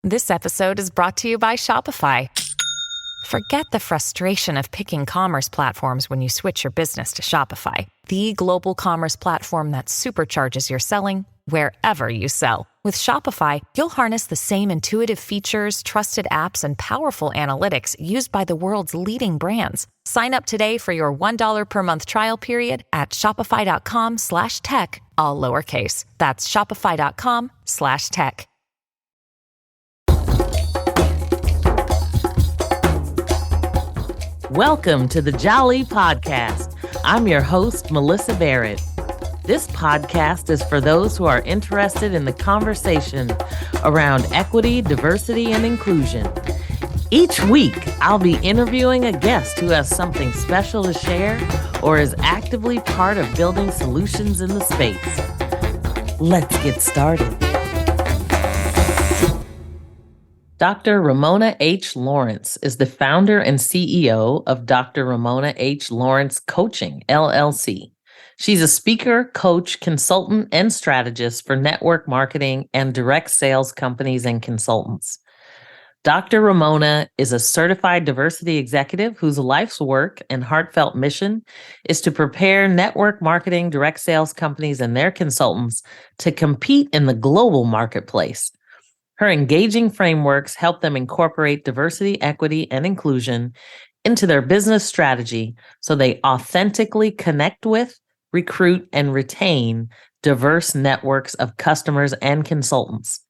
This episode is brought to you by Shopify. Forget the frustration of picking commerce platforms when you switch your business to Shopify, the global commerce platform that supercharges your selling wherever you sell. With Shopify, you'll harness the same intuitive features, trusted apps, and powerful analytics used by the world's leading brands. Sign up today for your $1 per month trial period at shopify.com/tech, all lowercase. That's shopify.com/tech. Welcome to the Jali podcast. I'm your host, Melyssa Barrett. This podcast is for those who are interested in the conversation around equity, diversity, and inclusion. Each week, I'll be interviewing a guest who has something special to share or is actively part of building solutions in the space. Let's get started. Dr. Raymona H. Lawrence is the founder and CEO of Dr. Raymona H. Lawrence Coaching, LLC. She's a speaker, coach, consultant, and strategist for network marketing and direct sales companies and consultants. Dr. Raymona is a certified diversity executive whose life's work and heartfelt mission is to prepare network marketing, direct sales companies, and their consultants to compete in the global marketplace. Her engaging frameworks help them incorporate diversity, equity, and inclusion into their business strategy so they authentically connect with, recruit, and retain diverse networks of customers and consultants.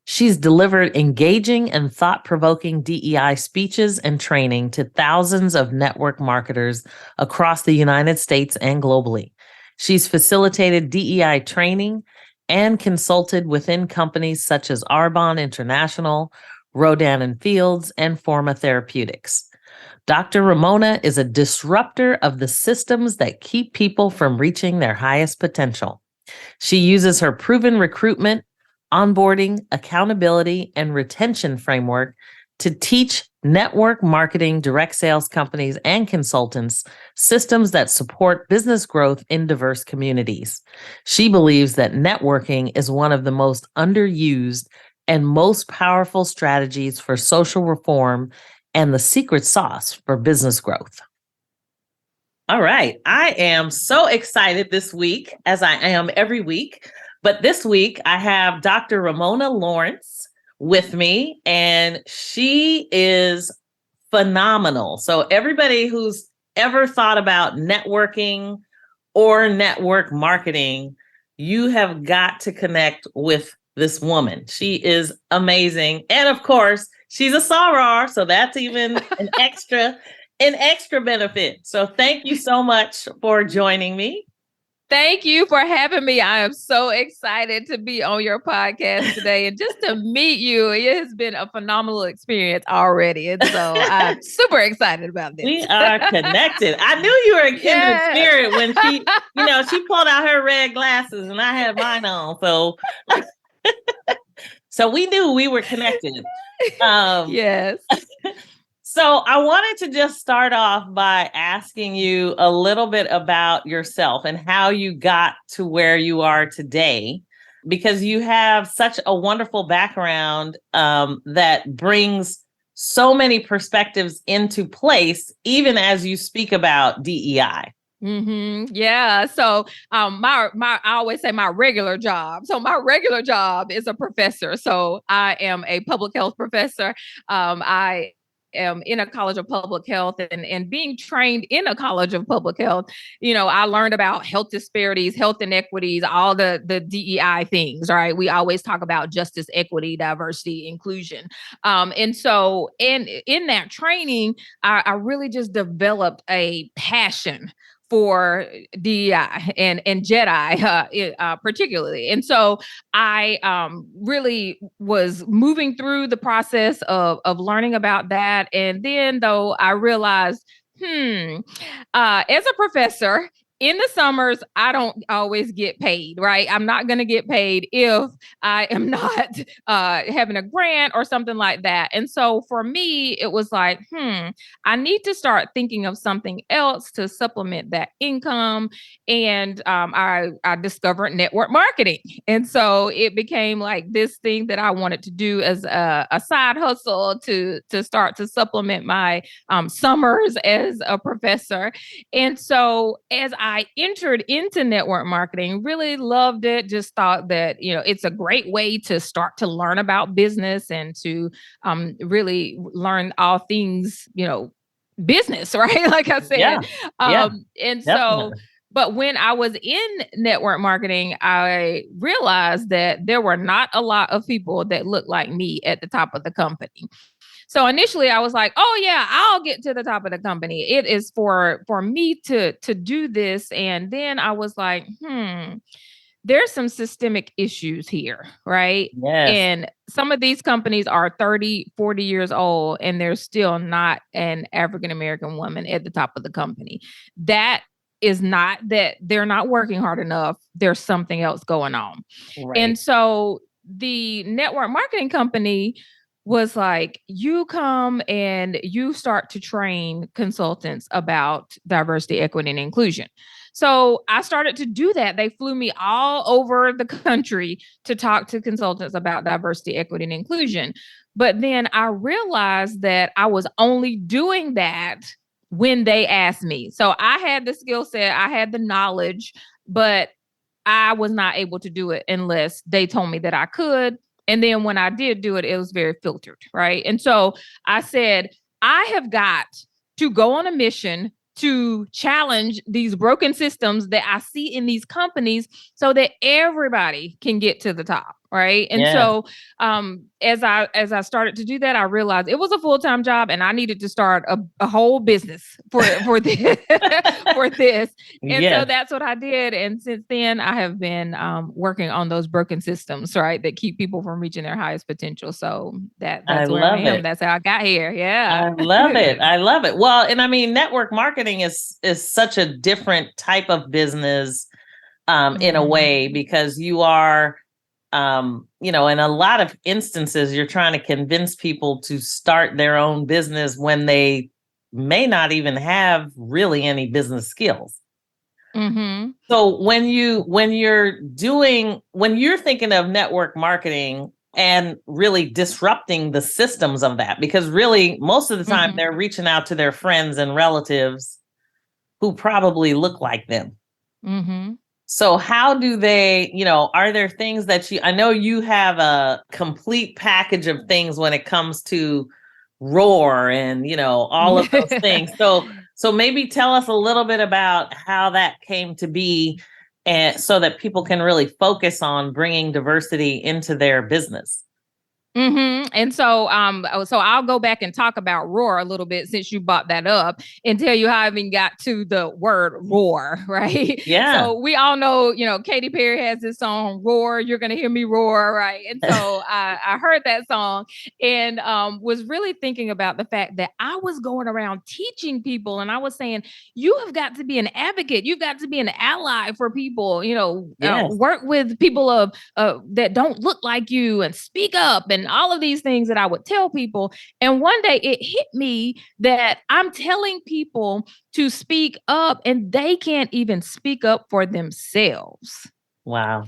She's delivered engaging and thought-provoking DEI speeches and training to thousands of network marketers across the United States and globally. She's facilitated DEI training and consulted within companies such as Arbonne International, Rodan and Fields, and Forma Therapeutics. Dr. Raymona is a disruptor of the systems that keep people from reaching their highest potential. She uses her proven recruitment, onboarding, accountability, and retention framework to teach network marketing, direct sales companies, and consultants systems that support business growth in diverse communities. She believes that networking is one of the most underused and most powerful strategies for social reform and the secret sauce for business growth. All right. I am so excited this week, as I am every week. But this week, I have Dr. Raymona Lawrence with me, and she is phenomenal. So everybody who's ever thought about networking or network marketing, you have got to connect with this woman. She is amazing. And of course, she's a soror, so that's even an extra benefit. So thank you so much for joining me. Thank you for having me. I am so excited to be on your podcast today and just to meet you. It has been a phenomenal experience already. And so I'm super excited about this. We are connected. I knew you were a kindred spirit when she pulled out her red glasses and I had mine on. So we knew we were connected. Yes. So I wanted to just start off by asking you a little bit about yourself and how you got to where you are today, because you have such a wonderful background that brings so many perspectives into place, even as you speak about DEI. Mm-hmm. Yeah. So I always say my regular job. So my regular job is a professor. So I am a public health professor. I am in a college of public health and being trained in a college of public health, I learned about health disparities, health inequities, all the DEI things, right? We always talk about justice, equity, diversity, inclusion. And so in that training, I really just developed a passion for DEI and JEDI particularly. And so I really was moving through the process of learning about that. And then though I realized, as a professor in the summers, I don't always get paid, right? I'm not going to get paid if I am not having a grant or something like that. And so for me, it was like, I need to start thinking of something else to supplement that income. And I discovered network marketing. And so it became like this thing that I wanted to do as a side hustle to start to supplement my summers as a professor. And so as I entered into network marketing, really loved it, just thought that, it's a great way to start to learn about business and to really learn all things, business, right? Like I said. Yeah. Yeah. And Definitely. so, but when I was in network marketing, I realized that there were not a lot of people that looked like me at the top of the company. So initially I was like, oh yeah, I'll get to the top of the company. It is for me to do this. And then I was like, there's some systemic issues here, right? Yes. And some of these companies are 30, 40 years old, and there's still not an African-American woman at the top of the company. That is not that they're not working hard enough. There's something else going on. Right. And so the network marketing company was like, you come and you start to train consultants about diversity, equity, and inclusion. So I started to do that. They flew me all over the country to talk to consultants about diversity, equity, and inclusion. But then I realized that I was only doing that when they asked me. So I had the skill set, I had the knowledge, but I was not able to do it unless they told me that I could. And then when I did do it, it was very filtered, right? And so I said, I have got to go on a mission to challenge these broken systems that I see in these companies so that everybody can get to the top, right? And so as I started to do that, I realized it was a full-time job and I needed to start a whole business for this. For this. And so that's what I did. And since then, I have been working on those broken systems, right, that keep people from reaching their highest potential. So that's where I am. That's how I got here. Yeah. I love it. I love it. Well, and I mean, network marketing is such a different type of business in a way, because you are, in a lot of instances, you're trying to convince people to start their own business when they may not even have really any business skills. So when you're thinking of network marketing and really disrupting the systems of that, because really most of the time they're reaching out to their friends and relatives who probably look like them. So how do they, are there things that I know you have a complete package of things when it comes to roar and, all of those things. So maybe tell us a little bit about how that came to be, and so that people can really focus on bringing diversity into their business. And so, so I'll go back and talk about roar a little bit since you brought that up, and tell you how I even got to the word roar, right? Yeah. So we all know, Katy Perry has this song, Roar, You're Gonna Hear Me Roar, right? And so I heard that song and was really thinking about the fact that I was going around teaching people, and I was saying, you have got to be an advocate. You've got to be an ally for people, work with people that don't look like you and speak up and all of these things that I would tell people. And one day it hit me that I'm telling people to speak up and they can't even speak up for themselves. Wow.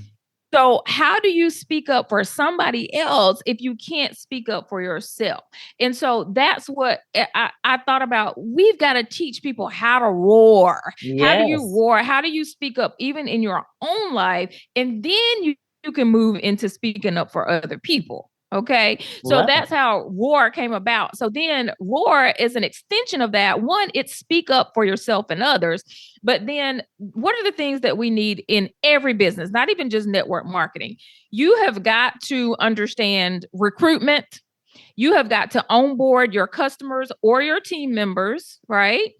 So how do you speak up for somebody else if you can't speak up for yourself? And so that's what I thought about. We've got to teach people how to roar. Yes. How do you roar? How do you speak up even in your own life? And then you can move into speaking up for other people. Okay. So that's how roar came about. So then roar is an extension of that. One, it's speak up for yourself and others. But then what are the things that we need in every business, not even just network marketing? You have got to understand recruitment. You have got to onboard your customers or your team members, right?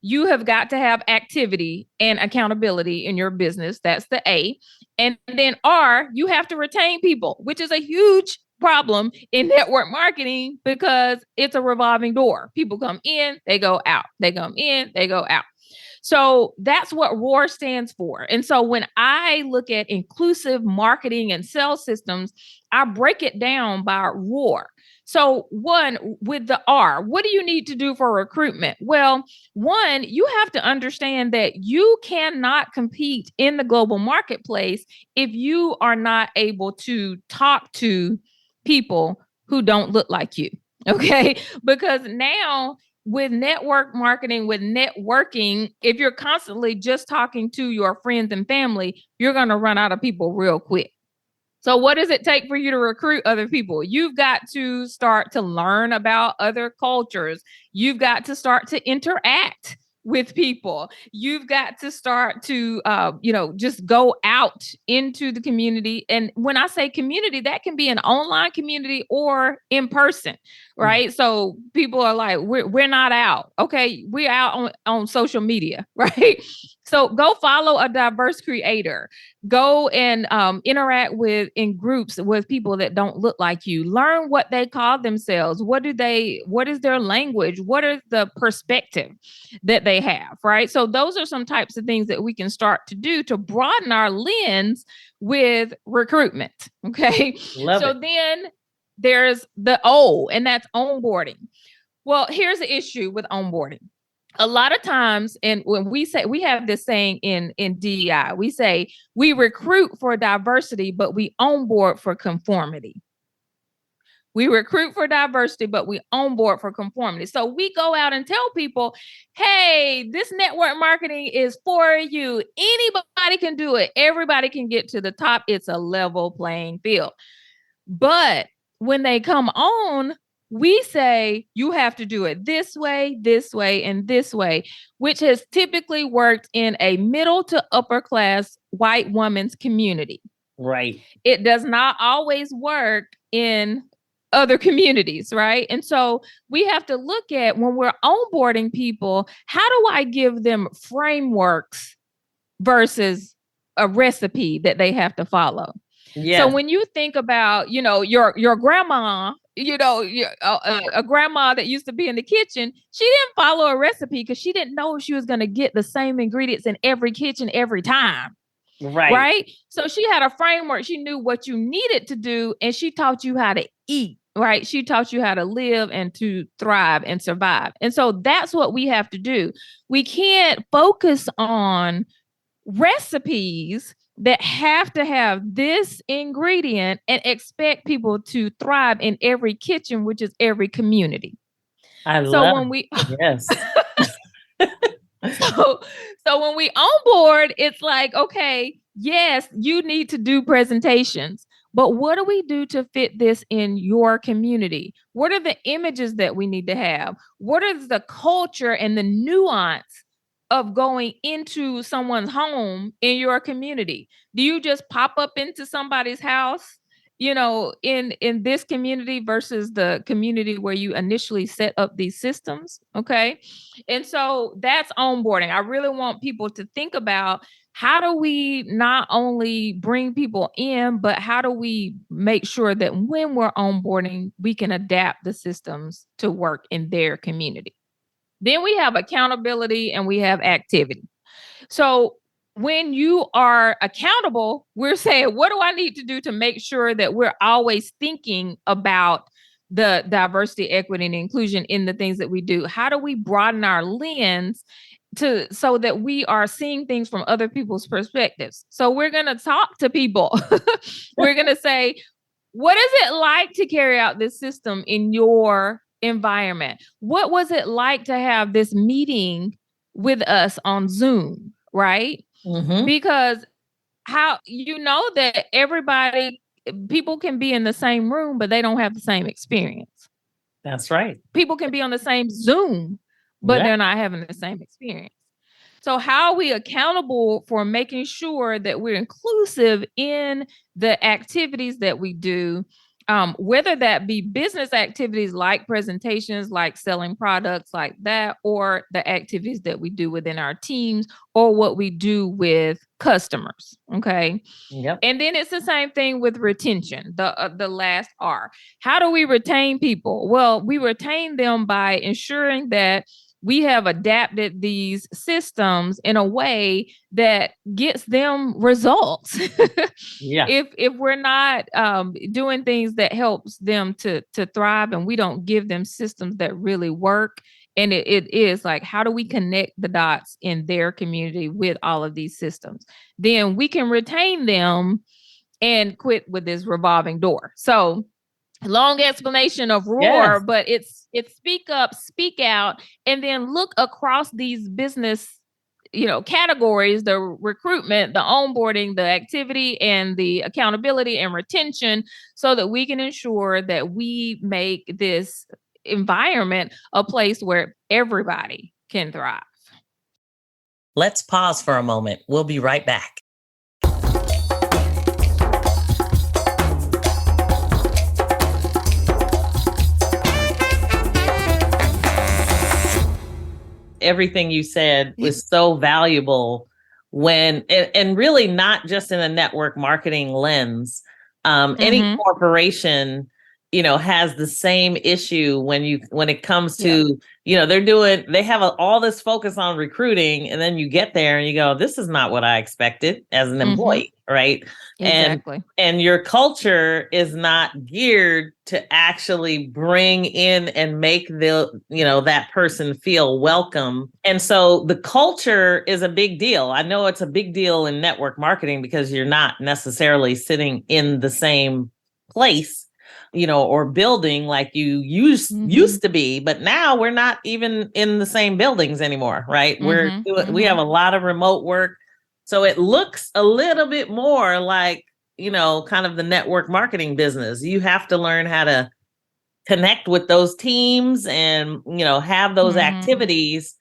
You have got to have activity and accountability in your business. That's the A. And then R, you have to retain people, which is a huge problem in network marketing because it's a revolving door. People come in, they go out. They come in, they go out. So that's what ROAR stands for. And so when I look at inclusive marketing and sales systems, I break it down by ROAR. So one, with the R, what do you need to do for recruitment? Well, one, you have to understand that you cannot compete in the global marketplace if you are not able to talk to people who don't look like you. Okay. Because now with network marketing, with networking, if you're constantly just talking to your friends and family, you're going to run out of people real quick. So what does it take for you to recruit other people? You've got to start to learn about other cultures. You've got to start to interact with people. You've got to start to, just go out into the community. And when I say community, that can be an online community or in person, right? Mm-hmm. So people are like, we're not out. Okay, we're out on social media, right? So go follow a diverse creator. Go and interact in groups with people that don't look like you. Learn what they call themselves. What is their language? What is the perspective that they have, right? So those are some types of things that we can start to do to broaden our lens with recruitment. Okay. Love it. Then there's the O, and that's onboarding. Well, here's the issue with onboarding. A lot of times, and when we say, we have this saying in DEI, we say we recruit for diversity, but we onboard for conformity. We recruit for diversity, but we onboard for conformity. So we go out and tell people, hey, this network marketing is for you. Anybody can do it. Everybody can get to the top. It's a level playing field. But when they come on, we say you have to do it this way, and this way, which has typically worked in a middle to upper class white woman's community. Right. It does not always work in other communities, right? And so we have to look at, when we're onboarding people, how do I give them frameworks versus a recipe that they have to follow? Yes. So when you think about, your grandma, a grandma that used to be in the kitchen, she didn't follow a recipe because she didn't know she was going to get the same ingredients in every kitchen every time. Right. So she had a framework. She knew what you needed to do, and she taught you how to eat. Right. She taught you how to live and to thrive and survive. And so that's what we have to do. We can't focus on recipes that have to have this ingredient and expect people to thrive in every kitchen, which is every community. Yes. So when we onboard, it's like, okay, yes, you need to do presentations, but what do we do to fit this in your community? What are the images that we need to have? What is the culture and the nuance of going into someone's home in your community? Do you just pop up into somebody's house, in this community versus the community where you initially set up these systems? Okay. And so that's onboarding. I really want people to think about, how do we not only bring people in, but how do we make sure that when we're onboarding, we can adapt the systems to work in their community? Then we have accountability and we have activity. So when you are accountable, we're saying, what do I need to do to make sure that we're always thinking about the diversity, equity, and inclusion in the things that we do? How do we broaden our lens so that we are seeing things from other people's perspectives? So we're going to talk to people. We're going to say, what is it like to carry out this system in your environment? What was it like to have this meeting with us on Zoom, right? Mm-hmm. Because how that people can be in the same room, but they don't have the same experience. That's right. People can be on the same Zoom, but they're not having the same experience. So how are we accountable for making sure that we're inclusive in the activities that we do, whether that be business activities like presentations, like selling products like that, or the activities that we do within our teams, or what we do with customers. Okay. Yep. And then it's the same thing with retention, the last R. How do we retain people? Well, we retain them by ensuring that we have adapted these systems in a way that gets them results. Yeah. If we're not doing things that helps them to thrive, and we don't give them systems that really work, and it is like, how do we connect the dots in their community with all of these systems? Then we can retain them and quit with this revolving door. So long explanation of roar, Yes. but it's speak up, speak out, and then look across these business, categories: the recruitment, the onboarding, the activity, and the accountability and retention, so that we can ensure that we make this environment a place where everybody can thrive. Let's pause for a moment. We'll be right back. Everything you said was so valuable and really not just in a network marketing lens. Any corporation, has the same issue when it comes to, they have all this focus on recruiting, and then you get there and you go, this is not what I expected as an employee. Right. Exactly. And your culture is not geared to actually bring in and make that person feel welcome. And so the culture is a big deal. I know it's a big deal in network marketing because you're not necessarily sitting in the same place, or building like you used to be, but now we're not even in the same buildings anymore, right? We have a lot of remote work. So it looks a little bit more like, kind of the network marketing business. You have to learn how to connect with those teams and, have those activities,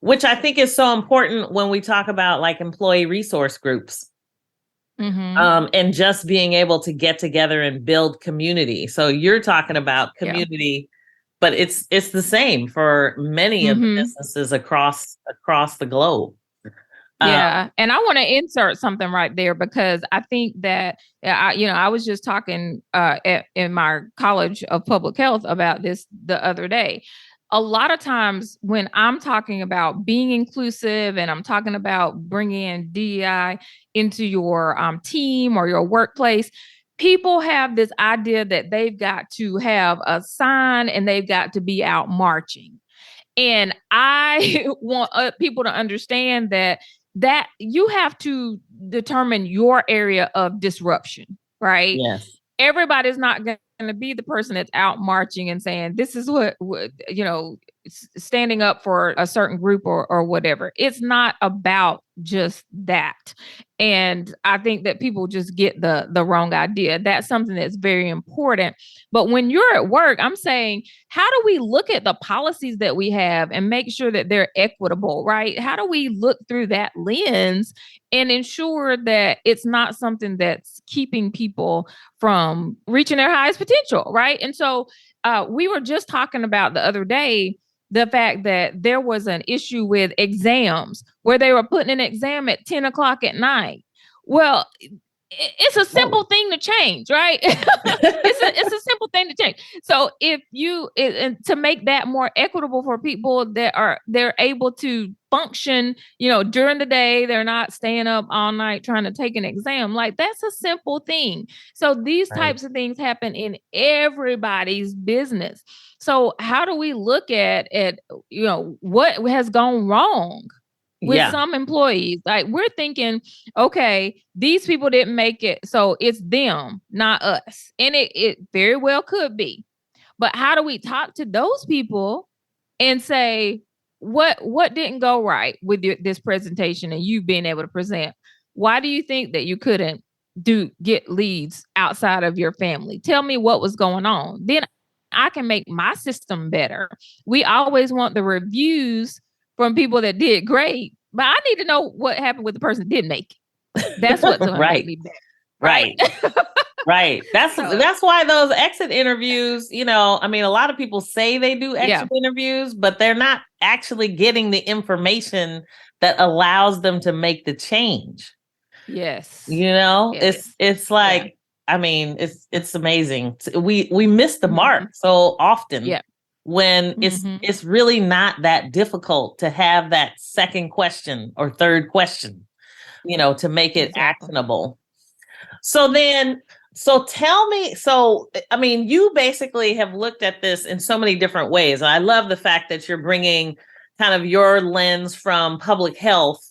which I think is so important when we talk about like employee resource groups. And just being able to get together and build community. So you're talking about community, but it's the same for many of the businesses across the globe. Yeah. And I want to insert something right there, because I think that, I was just talking in my College of Public Health about this the other day. A lot of times when I'm talking about being inclusive and I'm talking about bringing in DEI into your team or your workplace, people have this idea that they've got to have a sign and they've got to be out marching. And I want people to understand that you have to determine your area of disruption, right? Yes. Everybody's not going to be the person that's out marching and saying, this is what standing up for a certain group or whatever. It's not about just that. And I think that people just get the wrong idea. That's something that's very important. But when you're at work, I'm saying, how do we look at the policies that we have and make sure that they're equitable, right? How do we look through that lens and ensure that it's not something that's keeping people from reaching their highest potential, right? And so we were just talking about the other day the fact that there was an issue with exams where they were putting an exam at 10 o'clock at night. Well, it's a simple thing to change, right? it's a simple thing to change. So if to make that more equitable for people they're able to function, during the day, they're not staying up all night trying to take an exam. Like, that's a simple thing. So these types of things happen in everybody's business. So how do we look at what has gone wrong with some employees? Like, we're thinking, okay, these people didn't make it, so it's them, not us. And it very well could be. But how do we talk to those people and say, what didn't go right with this presentation and you being able to present? Why do you think that you couldn't get leads outside of your family? Tell me what was going on. Then I can make my system better. We always want the reviews from people that did great, but I need to know what happened with the person that didn't make it. That's what's going to make me better. Right. Right. That's why those exit interviews, a lot of people say they do exit interviews, but they're not actually getting the information that allows them to make the change. Yes. It's like, it's amazing. We miss the mark so often. Yeah. when it's really not that difficult to have that second question or third question, to make it actionable. So tell me, I mean, you basically have looked at this in so many different ways. I love the fact that you're bringing kind of your lens from public health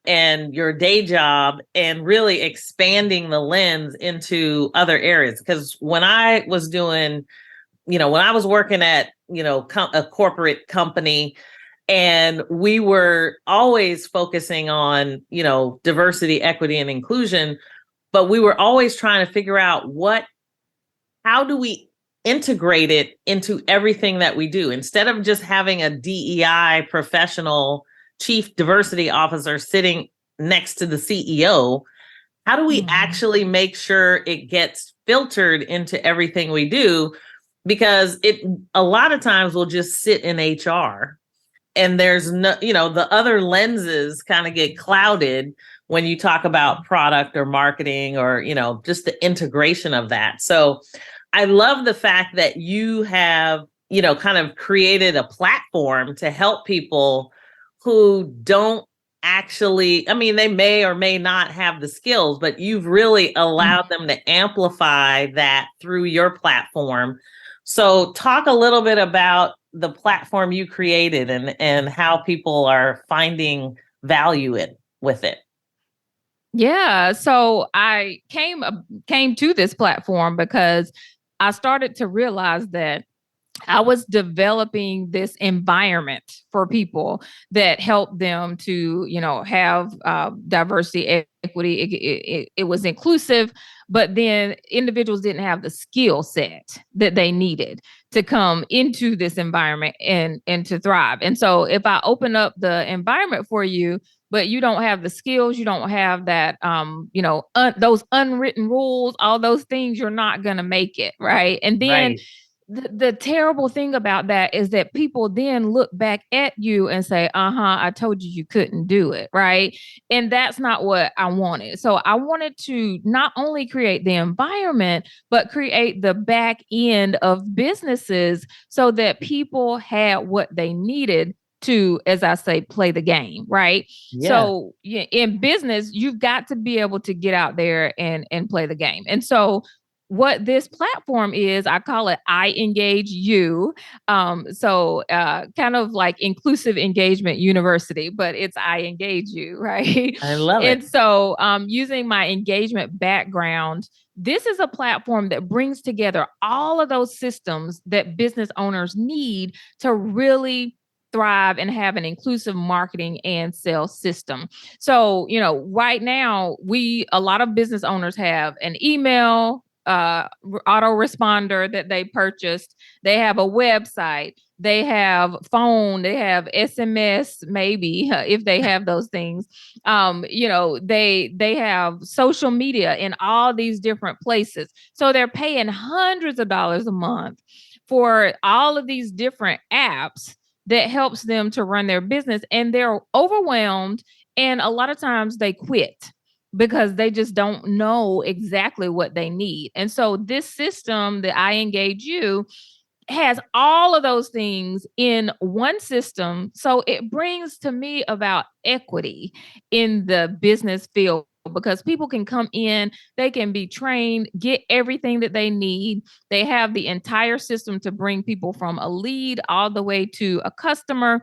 and your day job and really expanding the lens into other areas. Because when I was doing, when I was working at, a corporate company, and we were always focusing on, diversity, equity, and inclusion, but we were always trying to figure out how do we integrate it into everything that we do? Instead of just having a DEI professional, chief diversity officer sitting next to the CEO, how do we actually make sure it gets filtered into everything we do? Because it a lot of times will just sit in HR, and there's no, the other lenses kind of get clouded when you talk about product or marketing or, just the integration of that. So I love the fact that you have, kind of created a platform to help people who don't actually, I mean, they may or may not have the skills, but you've really allowed them to amplify that through your platform. So talk a little bit about the platform you created and how people are finding value with it. Yeah. So I came to this platform because I started to realize that I was developing this environment for people that helped them to, have diversity, equity. It was inclusive, but then individuals didn't have the skill set that they needed to come into this environment and to thrive. And so if I open up the environment for you, but you don't have the skills, you don't have that, those unwritten rules, all those things, you're not going to make it. Right. And then the terrible thing about that is that people then look back at you and say, I told you couldn't do it. Right. And that's not what I wanted. So I wanted to not only create the environment, but create the back end of businesses so that people had what they needed to, as I say, play the game, right? Yeah. So in business, you've got to be able to get out there and play the game. And so what this platform is, I call it I Engage You. Kind of like Inclusive Engagement University, but it's I Engage You, right? I love it. And so using my engagement background, this is a platform that brings together all of those systems that business owners need to really thrive and have an inclusive marketing and sales system. So, right now, a lot of business owners have an email, autoresponder that they purchased. They have a website. They have phone. They have SMS, maybe if they have those things. They have social media in all these different places. So they're paying hundreds of dollars a month for all of these different apps that helps them to run their business, and they're overwhelmed. And a lot of times they quit because they just don't know exactly what they need. And so this system that I Engage You has all of those things in one system. So it brings to me about equity in the business field, because people can come in, they can be trained, get everything that they need. They have the entire system to bring people from a lead all the way to a customer,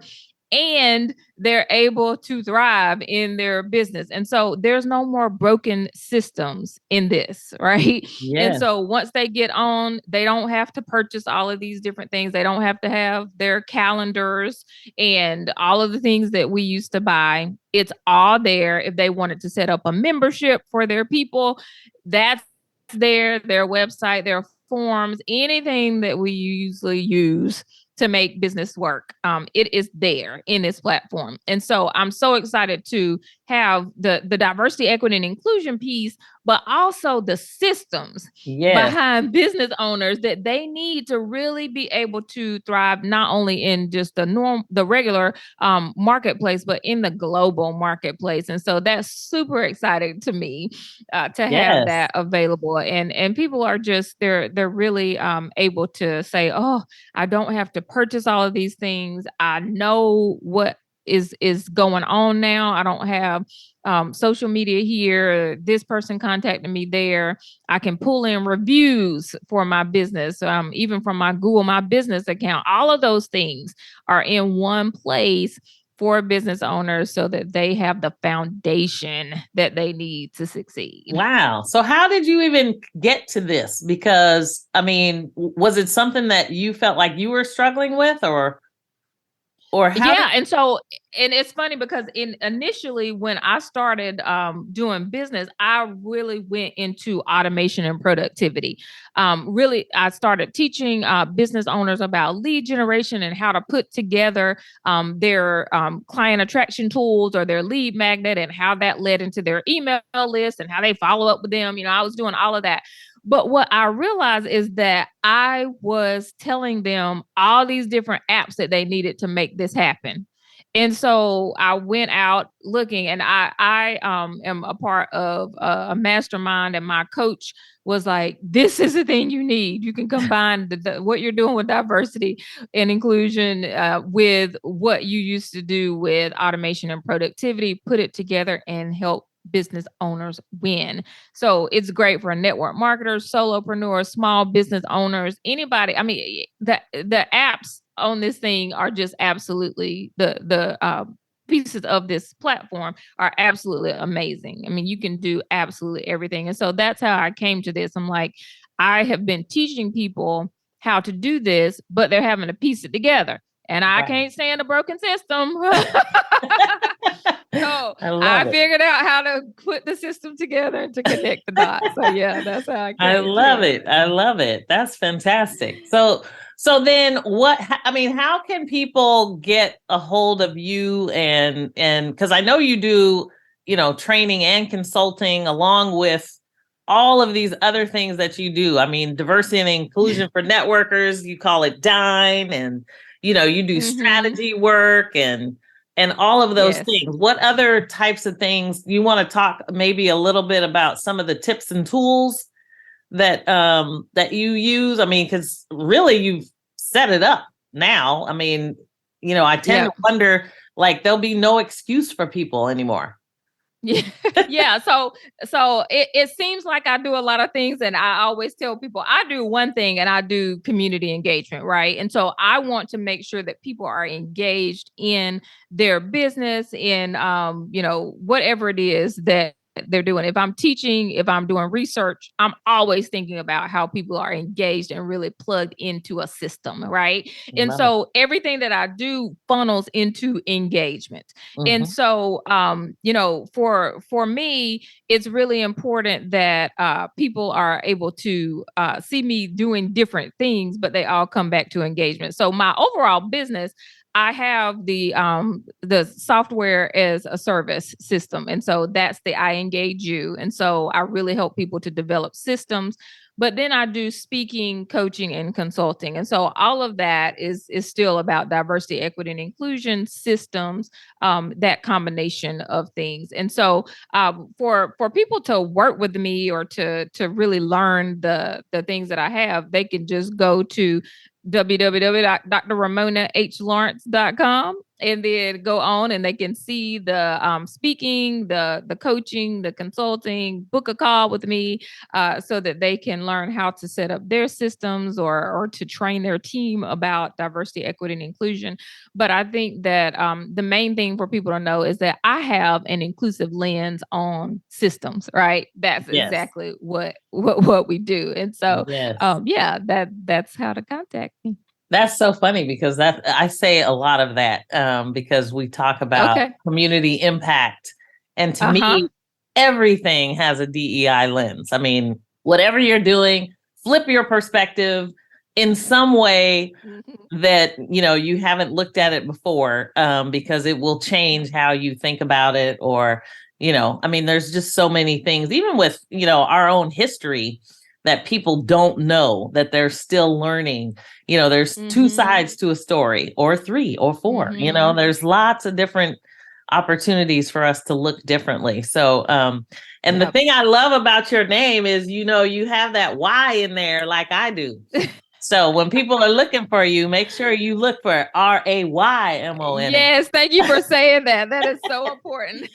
and they're able to thrive in their business. And so there's no more broken systems in this, right? Yes. And so once they get on, they don't have to purchase all of these different things. They don't have to have their calendars and all of the things that we used to buy. It's all there. If they wanted to set up a membership for their people, that's there, their website, their forms, anything that we usually use to make business work. It is there in this platform. And so I'm so excited to have the diversity, equity, and inclusion piece, but also the systems behind business owners that they need to really be able to thrive, not only in just the regular marketplace, but in the global marketplace. And so that's super exciting to me to have that available. And people are just, they're really able to say, oh, I don't have to purchase all of these things. I know what is going on now. I don't have social media here. This person contacted me there. I can pull in reviews for my business, even from my Google My Business account. All of those things are in one place for business owners so that they have the foundation that they need to succeed. Wow. So how did you even get to this? Because, I mean, was it something that you felt like you were struggling with, or how? Yeah. And it's funny because initially when I started doing business, I really went into automation and productivity. Really, I started teaching business owners about lead generation and how to put together their client attraction tools or their lead magnet, and how that led into their email list and how they follow up with them. I was doing all of that. But what I realized is that I was telling them all these different apps that they needed to make this happen. And so I went out looking, and I am a part of a mastermind, and my coach was like, this is the thing you need. You can combine what you're doing with diversity and inclusion with what you used to do with automation and productivity, put it together and help business owners win. So it's great for network marketers, solopreneurs, small business owners, anybody. I mean, the apps on this thing are just absolutely the pieces of this platform are absolutely amazing. I mean, you can do absolutely everything. And so that's how I came to this. I'm like, I have been teaching people how to do this, but they're having to piece it together. And I can't stand a broken system. So I figured out how to put the system together and to connect the dots. So yeah, that's how I love it. I love it. That's fantastic. So then how can people get a hold of you and because I know you do, training and consulting along with all of these other things that you do. I mean, diversity and inclusion for networkers, you call it DINE, and you do strategy work and all of those things. What other types of things you want to talk maybe a little bit about, some of the tips and tools that you use? I mean, because really you've set it up now. I mean, I tend to wonder, like, there'll be no excuse for people anymore. Yeah. So it seems like I do a lot of things, and I always tell people I do one thing, and I do community engagement, right? And so I want to make sure that people are engaged in their business, in whatever it is that they're doing. If I'm teaching, if I'm doing research, I'm always thinking about how people are engaged and really plugged into a system, right? And so everything that I do funnels into engagement. And so, for me, it's really important that people are able to see me doing different things, but they all come back to engagement. So my overall business, I have the software as a service system. And so that's the I Engage You. And so I really help people to develop systems. But then I do speaking, coaching, and consulting. And so all of that is still about diversity, equity, and inclusion systems, that combination of things. And so for people to work with me or to really learn the things that I have, they can just go to www.drramonahLawrence.com and then go on, and they can see the speaking, the coaching, the consulting, book a call with me so that they can learn how to set up their systems or to train their team about diversity, equity, and inclusion. But I think that the main thing for people to know is that I have an inclusive lens on systems, right? That's exactly what we do. And so, that's how to contact me. That's so funny because I say a lot of that because we talk about community impact. And to me, everything has a DEI lens. I mean, whatever you're doing, flip your perspective. in some way Mhm. that, you haven't looked at it before, because it will change how you think about it. Or, there's just so many things, even with, our own history, that people don't know, that they're still learning. There's two Mhm. sides to a story, or three or four. Mhm. There's lots of different opportunities for us to look differently. So, and the Yep. thing I love about your name is, you have that Y in there like I do. So when people are looking for you, make sure you look for Raymona. Yes, thank you for saying that. That is so important.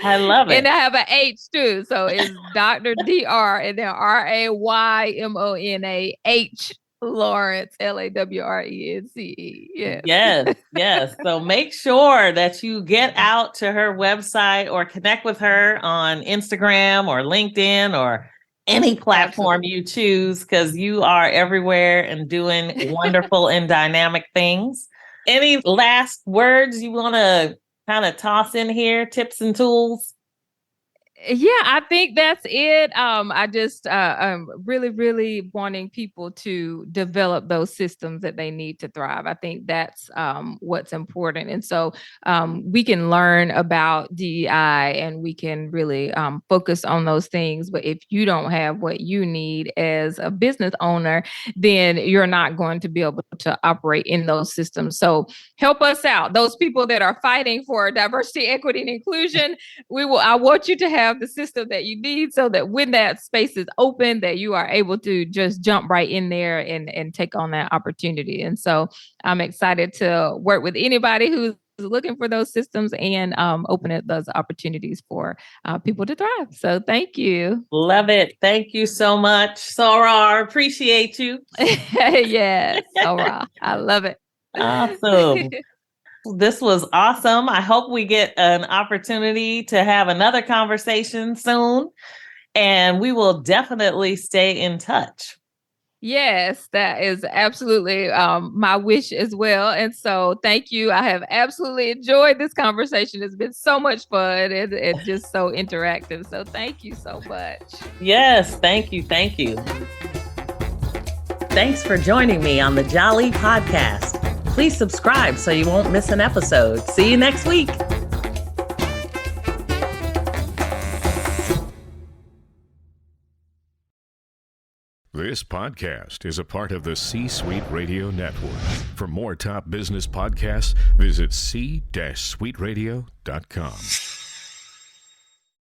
I love And it. I have an H too. So it's Dr. Dr. and then Raymona H Lawrence Lawrence. Yes. Yes, yes. So make sure that you get out to her website or connect with her on Instagram or LinkedIn or any platform Absolutely. you choose, because you are everywhere and doing wonderful and dynamic things. Any last words you want to kind of toss in here, tips and tools? Yeah, I think that's it. I just really, really wanting people to develop those systems that they need to thrive. I think that's what's important. And so we can learn about DEI and we can really focus on those things. But if you don't have what you need as a business owner, then you're not going to be able to operate in those systems. So help us out. Those people that are fighting for diversity, equity, and inclusion, I want you to have the system that you need so that when that space is open, that you are able to just jump right in there and take on that opportunity. And so I'm excited to work with anybody who's looking for those systems and open up those opportunities for people to thrive. So thank you. Love it. Thank you so much, Soror. Appreciate you. Yes. All right. I love it. Awesome. This was awesome. I hope we get an opportunity to have another conversation soon, and we will definitely stay in touch. Yes, that is absolutely my wish as well. And so thank you. I have absolutely enjoyed this conversation. It's been so much fun and just so interactive. So thank you so much. Yes, thank you. Thank you. Thanks for joining me on the Jali podcast. Please subscribe so you won't miss an episode. See you next week. This podcast is a part of the C-Suite Radio Network. For more top business podcasts, visit c-suiteradio.com.